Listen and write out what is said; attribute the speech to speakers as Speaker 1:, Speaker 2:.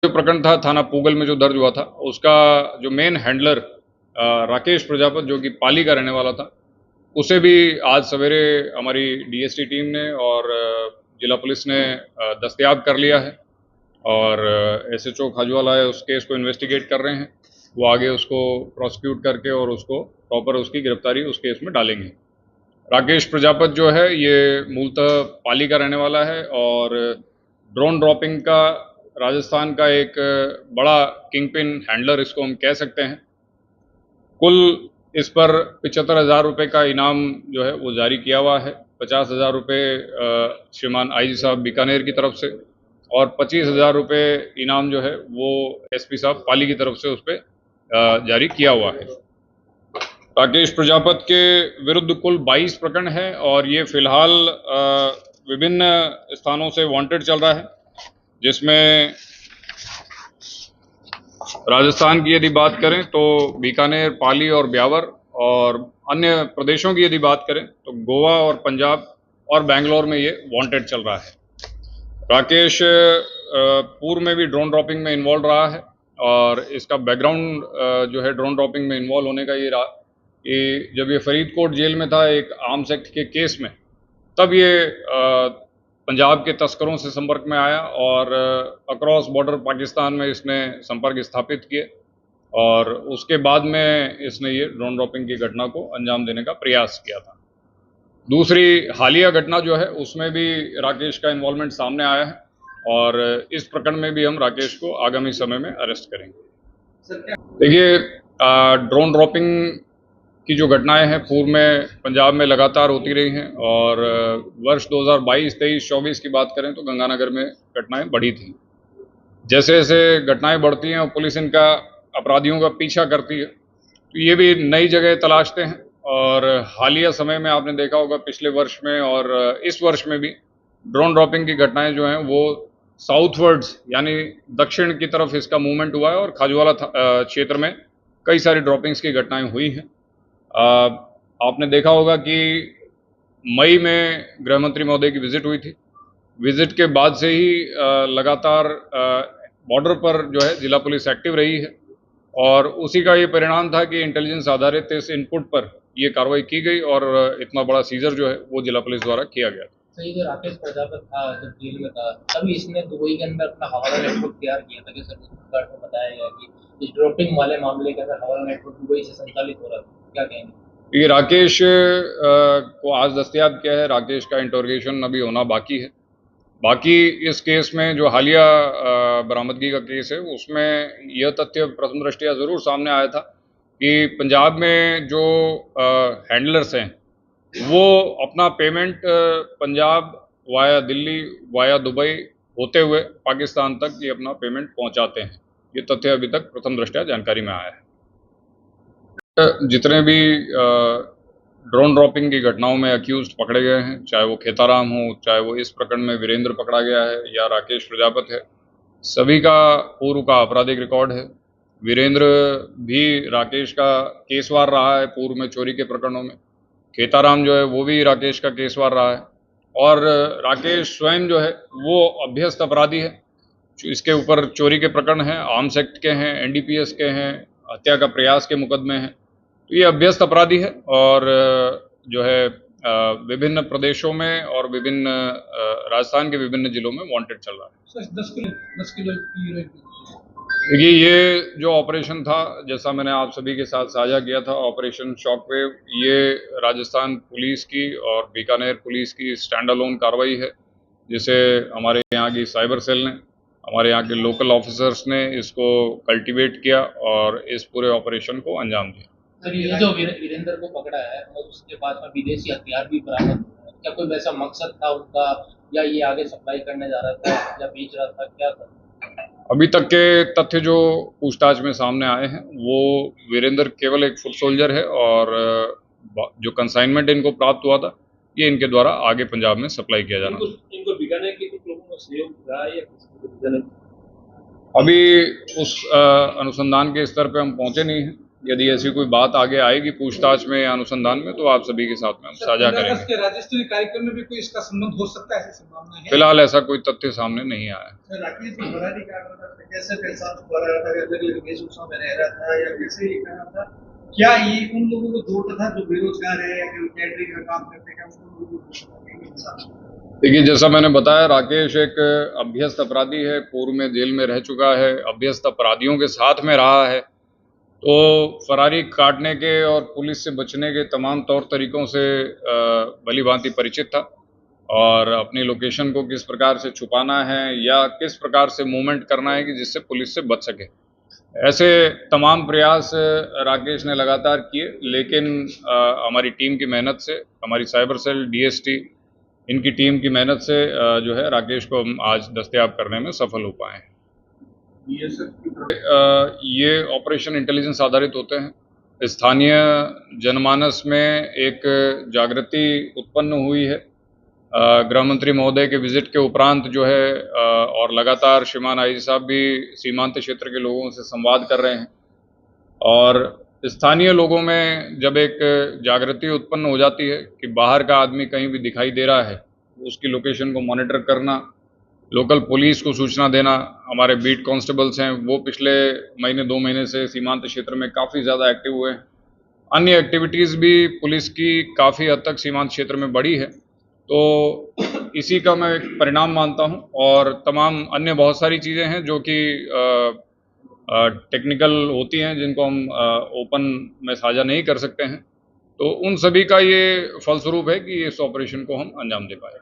Speaker 1: जो प्रकरण था थाना पूगल में जो दर्ज हुआ था, उसका जो मेन हैंडलर राकेश प्रजापत जो कि पाली का रहने वाला था, उसे भी आज सवेरे हमारी डीएसटी टीम ने और जिला पुलिस ने दस्तयाब कर लिया है और एसएचओ खाजूवाला है उस केस को इन्वेस्टिगेट कर रहे हैं। वो आगे उसको प्रोसिक्यूट करके और उसको प्रॉपर उसकी गिरफ्तारी उस केस में डालेंगे। राकेश प्रजापत जो है ये मूलतः पाली का रहने वाला है और ड्रोन ड्रॉपिंग का राजस्थान का एक बड़ा किंगपिन हैंडलर इसको हम कह सकते हैं। कुल इस पर 75,000 रुपये का इनाम जो है वो जारी किया हुआ है। 50,000 रुपये श्रीमान आईजी साहब बीकानेर की तरफ से और 25,000 रुपये इनाम जो है वो एसपी साहब पाली की तरफ से उस पर जारी किया हुआ है। राकेश प्रजापत के विरुद्ध कुल 22 प्रकरण हैं और ये फिलहाल विभिन्न स्थानों से वांटेड चल रहा है, जिसमें राजस्थान की यदि बात करें तो बीकानेर, पाली और ब्यावर, और अन्य प्रदेशों की यदि बात करें तो गोवा और पंजाब और बेंगलोर में ये वांटेड चल रहा है। राकेश पूर्व में भी ड्रोन ड्रॉपिंग में इन्वॉल्व रहा है और इसका बैकग्राउंड जो है ड्रोन ड्रॉपिंग में इन्वॉल्व होने का ये जब ये फरीदकोट जेल में था एक आर्म्स एक्ट के केस में, तब ये पंजाब के तस्करों से संपर्क में आया और अक्रॉस बॉर्डर पाकिस्तान में इसने संपर्क स्थापित किए और उसके बाद में इसने ये ड्रोन ड्रॉपिंग की घटना को अंजाम देने का प्रयास किया था। दूसरी हालिया घटना जो है उसमें भी राकेश का इन्वॉल्वमेंट सामने आया है और इस प्रकरण में भी हम राकेश को आगामी समय में अरेस्ट करेंगे। देखिए, ड्रोन ड्रॉपिंग की जो घटनाएं हैं पूर्व में पंजाब में लगातार होती रही हैं और वर्ष 2022, 23, 24 की बात करें तो गंगानगर में घटनाएं बढ़ी थी। जैसे जैसे घटनाएं बढ़ती हैं और पुलिस इनका अपराधियों का पीछा करती है तो ये भी नई जगह तलाशते हैं और हालिया समय में आपने देखा होगा पिछले वर्ष में और इस वर्ष में भी ड्रोन ड्रॉपिंग की घटनाएं जो हैं वो साउथवर्ड्स यानी दक्षिण की तरफ इसका मूवमेंट हुआ है और खाजूवाला क्षेत्र में कई सारी ड्रॉपिंग्स की घटनाएं हुई हैं। आपने देखा होगा कि मई में गृह मंत्री महोदय की विजिट हुई थी। विजिट के बाद से ही लगातार बॉर्डर पर जो है जिला पुलिस एक्टिव रही है और उसी का ये परिणाम था कि इंटेलिजेंस आधारित इस इनपुट पर ये कार्रवाई की गई और इतना बड़ा सीजर जो है वो जिला पुलिस द्वारा किया गया।
Speaker 2: सही, जो राकेश प्रजापत था जब जेल में था तभी इसने दुबई के अंदर अपना हवाला नेटवर्क तैयार किया था कि सर्टिफिकेट में बताया गया कि इस ड्रॉपिंग वाले मामले के अंदर हवाला नेटवर्क दुबई से संचालित हो रहा था। क्या कहेंगे?
Speaker 1: ये राकेश को आज दस्तयाब किया है। राकेश का इंटरोगेशन अभी होना बाकी है। बाकी इस केस में जो हालिया बरामदगी का केस है उसमें यह तथ्य प्रथम दृष्टया ज़रूर सामने आया था कि पंजाब में जो हैंडलर्स हैं वो अपना payment Punjab via Delhi via Dubai होते हुए पाकिस्तान तक ये अपना पेमेंट पहुंचाते हैं। ये तथ्य अभी तक प्रथम दृष्टया जानकारी में आया है। जितने भी ड्रोन ड्रॉपिंग की घटनाओं में अक्यूज पकड़े गए हैं, चाहे वो खेताराम हो, चाहे वो इस प्रकरण में वीरेंद्र पकड़ा गया है या राकेश प्रजापत है, सभी का पूर्व का आपराधिक रिकॉर्ड है। वीरेंद्र भी राकेश का केसवार रहा है पूर्व में चोरी के प्रकरणों में। खेताराम जो है वो भी राकेश का केसवार रहा है और राकेश स्वयं जो है वो अभ्यस्त अपराधी है। इसके ऊपर चोरी के प्रकरण हैं, आर्म्स एक्ट के हैं, एनडीपीएस के हैं, हत्या का प्रयास के मुकदमे हैं। तो ये अभ्यस्त अपराधी है और जो है विभिन्न प्रदेशों में और विभिन्न राजस्थान के विभिन्न जिलों में वांटेड चल रहा है। 10 किलो देखिए, ये जो ऑपरेशन था जैसा मैंने आप सभी के साथ साझा किया था, ऑपरेशन शॉकवेव, ये राजस्थान पुलिस की और बीकानेर पुलिस की स्टैंड अलोन कार्रवाई है, जिसे हमारे यहाँ की साइबर सेल ने, हमारे यहाँ के लोकल ऑफिसर्स ने इसको कल्टीवेट किया और इस पूरे ऑपरेशन को अंजाम दिया।
Speaker 2: सर, ये जो वीरेंद्र को पकड़ा है और उसके पास में विदेशी हथियार भी बरामद हुआ है, क्या कोई वैसा मकसद था उनका या ये आगे सप्लाई करने जा रहा था या बेच रहा था, क्या था?
Speaker 1: अभी तक के तथ्य जो पूछताछ में सामने आए हैं वो वीरेंद्र केवल एक फुट सोल्जर है और जो कंसाइनमेंट इनको प्राप्त हुआ था ये इनके द्वारा आगे पंजाब में सप्लाई किया जाना। इनको बीकानेर के कुछ लोगों का सहयोग रहा है या अभी उस अनुसंधान के स्तर पे हम पहुंचे नहीं हैं, यदि ऐसी कोई बात आगे आएगी पूछताछ में या अनुसंधान में तो आप सभी के साथ में हम साझा
Speaker 3: 15 अगस्त
Speaker 1: करेंगे।
Speaker 3: के राज्य स्तरीय कार्यक्रम में भी कोई इसका संबंध हो सकता है, ऐसी संभावना है?
Speaker 1: फिलहाल ऐसा कोई तथ्य सामने नहीं आया है।
Speaker 3: सर, राकेश जी फरारी का कैसे पहचान हुआ था, अलग-अलग वेशभूषा में रह रहा था या कैसे ये कर रहा था? क्या ये उन लोगों को जोड़ता था जो बेरोजगार है या जो कैटरिंग का काम करते हैं, क्या उन लोगों को इंसान?
Speaker 1: देखिए, जैसा मैंने बताया, राकेश एक अभ्यस्त अपराधी है, पूर्व में जेल में रह चुका है, अभ्यस्त अपराधियों के साथ में रहा है, तो फरारी काटने के और पुलिस से बचने के तमाम तौर तरीकों से भली-भांति परिचित था और अपनी लोकेशन को किस प्रकार से छुपाना है या किस प्रकार से मूवमेंट करना है कि जिससे पुलिस से बच सके। ऐसे तमाम प्रयास राकेश ने लगातार किए, लेकिन हमारी टीम की मेहनत से, हमारी साइबर सेल, डीएसटी, इनकी टीम की मेहनत से जो है राकेश को हम आज दस्तयाब करने में सफल हो पाए हैं। ये ऑपरेशन इंटेलिजेंस आधारित होते हैं। स्थानीय जनमानस में एक जागृति उत्पन्न हुई है गृह मंत्री महोदय के विजिट के उपरांत जो है, और लगातार श्रीमान आईजी साहब भी सीमांत क्षेत्र के लोगों से संवाद कर रहे हैं और स्थानीय लोगों में जब एक जागृति उत्पन्न हो जाती है कि बाहर का आदमी कहीं भी दिखाई दे रहा है, उसकी लोकेशन को मॉनिटर करना, लोकल पुलिस को सूचना देना। हमारे बीट कांस्टेबल्स हैं, वो पिछले महीने 2 महीने से सीमांत क्षेत्र में काफ़ी ज़्यादा एक्टिव हुए हैं। अन्य एक्टिविटीज़ भी पुलिस की काफ़ी हद तक सीमांत क्षेत्र में बढ़ी है, तो इसी का मैं एक परिणाम मानता हूं। और तमाम अन्य बहुत सारी चीज़ें हैं जो कि टेक्निकल होती हैं, जिनको हम ओपन में साझा नहीं कर सकते हैं, तो उन सभी का ये फलस्वरूप है कि इस ऑपरेशन को हम अंजाम दे पाए।